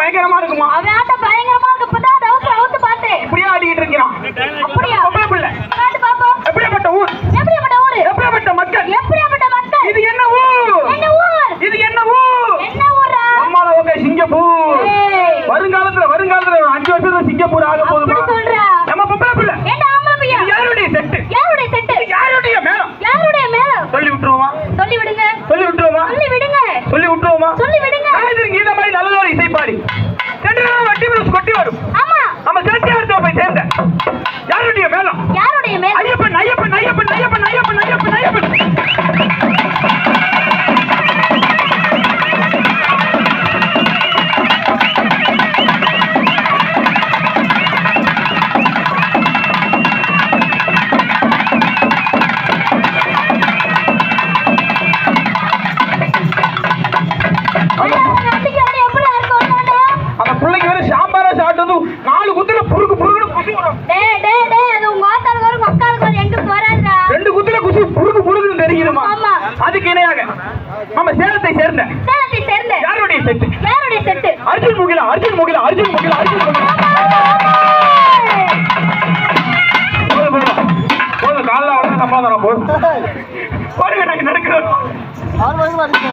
பயங்கரமா இருக்குமா? அவன் ஆட்டம் பயங்கரமா இருக்கு. இப்பதான் டவுசர் அவுத்து பார்த்தேன். இப்படியே ஆடிக்கிட்டு இருக்கிறான். அப்படியா? பொம்பளை பிள்ளை. காட்டு பாப்போம். எப்படியாப்பட்ட ஊர்? எப்படியாப்பட்ட ஊரு? எப்படியாப்பட்ட மக்கள்? எப்படியாப்பட்ட மக்கள்? இது என்ன ஊர்? என்ன ஊர்? இது என்ன ஊர்? என்ன ஊரா? அம்மால ஓகே சிங்கப்பூர். வருங்காலத்துல 5 வருஷத்துல சிங்கப்பூர் ஆக போகுதுமா? அப்படி சொல்றா? நம்ம பொம்பளை பிள்ளை. என்ன ஆம்பளை பையன்? யாருடைய செட்டு? யாருடைய செட்டு? யாருடைய மேளம்? யாருடைய மேளம்? சொல்லி விட்டுருவோமா? சொல்லி விடுங்க. சொல்லி விட்டுருவோமா? சொல்லி விடுங்க. சொல்லி விட்டுருவோமா? சொல்லி விடுங்க. இந்த மாதிரி நல்லதொரு இசைப்பாடி வட்டி விழுந்து கொட்டி வரும். ஆமா, நம்ம சேர்த்தியாவரத்தை போய் சேர்ந்த யாருடைய மேளம்? யாருடைய மேளம்? ஐயப்பன் ஐயப்பன் ஐயப்பன் ஐயப்பன் ஐயப்பன் ஐயப்பன் ஐயப்பன். அந்த பிள்ளைக்கு வேற சாம்பாரா சாப்பிட்டு வந்து 4 குத்துல புருக்கு புருக்குன்னு குசி வரும். அது உங்க ஆத்தாளுக்கு வரும், மக்காளுக்கு வரும், எங்களுக்கு வராதுடா. 2 குத்துல குசி புருக்கு புருக்குன்னு தெரியுமா? ஆமா. அதுக்கு இணையாக நம்ம சேலத்தை சேர்ந்த யாருடைய செட்டு? யாருடைய செட்டு? அர்ஜுன் முகிலா அர்ஜுன் முகிலா அர்ஜுன் முகிலா அர்ஜுன் முகிலா. போதும் காலைல உடனே சமாதானம் போதும். போடுங்க, நாங்க நடக்கிறோம்.